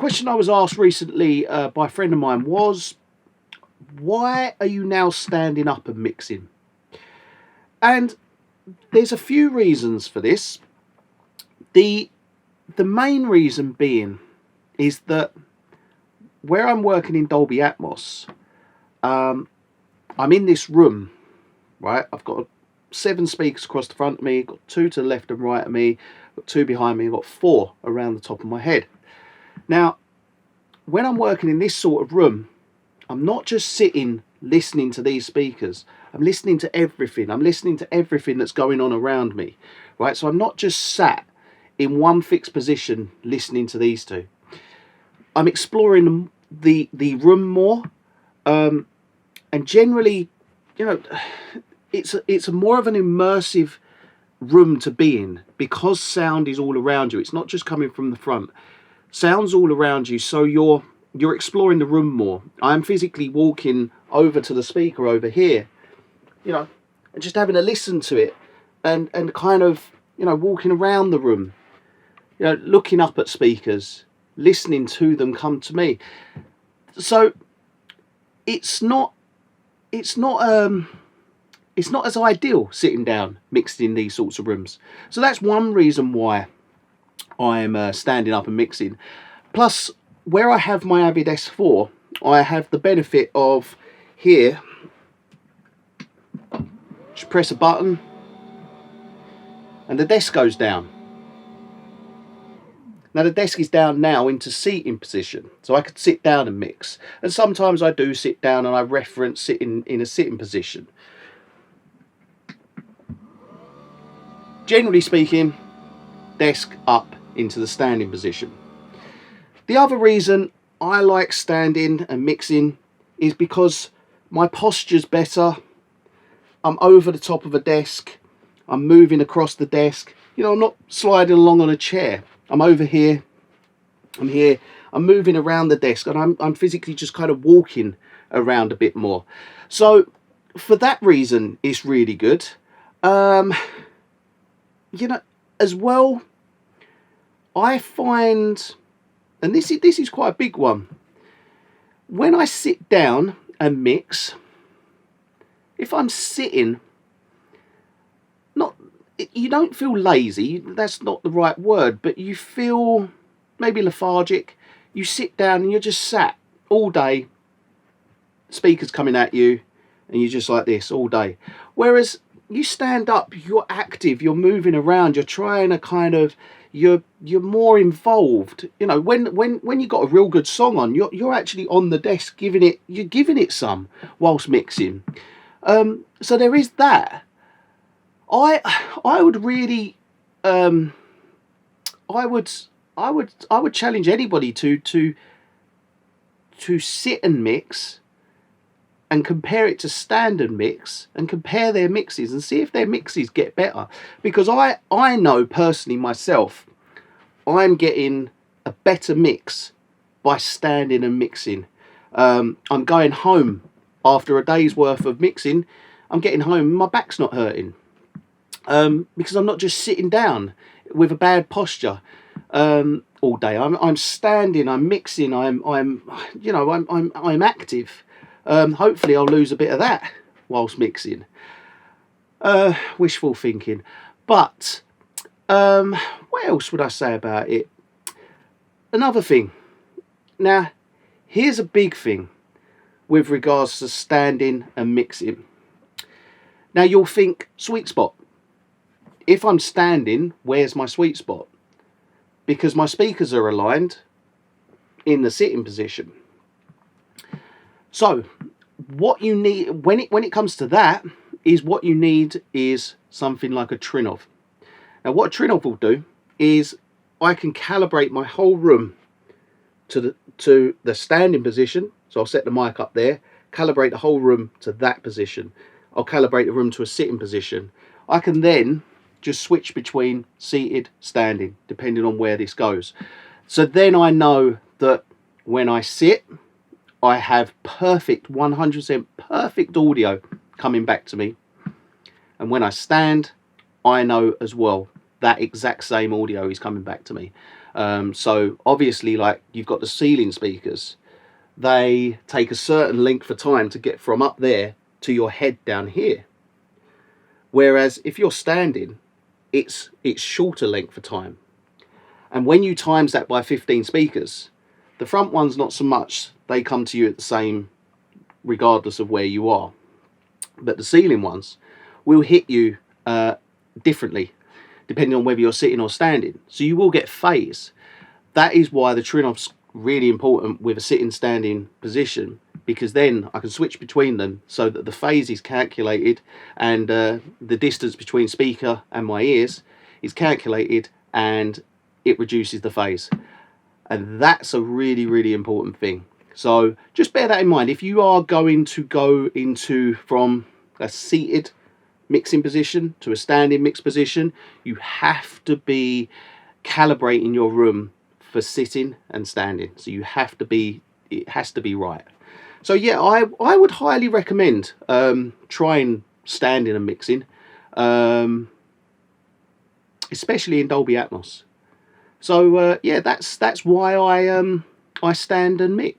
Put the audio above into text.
question I was asked recently by a friend of mine was, why are you now standing up and mixing? And there's a few reasons for this. The main reason being is that where I'm working in Dolby Atmos, I'm in this room, right? I've got 7 speakers across the front of me, got 2 to the left and right of me, got 2 behind me, got 4 around the top of my head. Now, when I'm working in this sort of room, I'm not just sitting listening to these speakers. I'm listening to everything. I'm listening to everything that's going on around me, right? So I'm not just sat in one fixed position listening to these two. I'm exploring the room more, and generally, you know, it's more of an immersive room to be in because sound is all around you. It's not just coming from the front. Sound's all around you, so you're exploring the room more. I'm physically walking over to the speaker over here, you know, and just having a listen to it, and kind of, you know, walking around the room, you know, looking up at speakers, listening to them come to me. So it's not as ideal sitting down mixed in these sorts of rooms. So that's one reason why I'm standing up and mixing. Plus, where I have my Avid S4, I have the benefit of here, just press a button and the desk goes down. Now the desk is down now into seating position, so I could sit down and mix. And sometimes I do sit down and I reference sitting in a sitting position. Generally speaking, desk up into the standing position. The other reason I like standing and mixing is because my posture's better. I'm over the top of a desk. I'm moving across the desk. You know, I'm not sliding along on a chair. I'm over here. I'm here. I'm moving around the desk, and I'm physically just kind of walking around a bit more. So for that reason, it's really good. You know, as well, I find, and this is quite a big one, when I sit down and mix, if I'm sitting, you don't feel lazy, that's not the right word, but you feel maybe lethargic. You sit down and you're just sat all day, speakers coming at you, and you're just like this all day. Whereas you stand up, you're active, you're moving around, you're trying to kind of, you're more involved. You know, when you got a real good song on, you're actually on the desk giving it some whilst mixing. So there is that. I would really I would challenge anybody to sit and mix and compare it to stand and mix and compare their mixes and see if their mixes get better. Because I know personally myself, I'm getting a better mix by standing and mixing. I'm going home after a day's worth of mixing. I'm getting home, my back's not hurting. Because I'm not just sitting down with a bad posture all day. I'm standing, I'm mixing, I'm active. Hopefully I'll lose a bit of that whilst mixing. Wishful thinking. But what else would I say about it? Another thing. Now, here's a big thing with regards to standing and mixing. Now you'll think, sweet spot. If I'm standing, where's my sweet spot? Because my speakers are aligned in the sitting position. So what you need when it comes to that is what you need is something like a Trinov. Now what a Trinov will do is I can calibrate my whole room to the standing position. So I'll set the mic up there, calibrate the whole room to that position. I'll calibrate the room to a sitting position. I can then just switch between seated, standing, depending on where this goes. So then I know that when I sit, I have perfect, 100% perfect audio coming back to me. And when I stand, I know as well that exact same audio is coming back to me. So obviously, like you've got the ceiling speakers, they take a certain length of time to get from up there to your head down here. Whereas if you're standing, it's shorter length of time. And when you times that by 15 speakers, the front ones not so much, they come to you at the same regardless of where you are. But the ceiling ones will hit you differently depending on whether you're sitting or standing. So you will get phase. That is why the trim-off's really important with a sitting standing position, because then I can switch between them so that the phase is calculated and the distance between speaker and my ears is calculated and it reduces the phase. And that's a really, really important thing. So just bear that in mind. If you are going to go into from a seated mixing position to a standing mix position, you have to be calibrating your room for sitting and standing. So you have to be, it has to be right. So yeah, I would highly recommend trying standing and mixing, especially in Dolby Atmos. So yeah, that's why I stand and mix.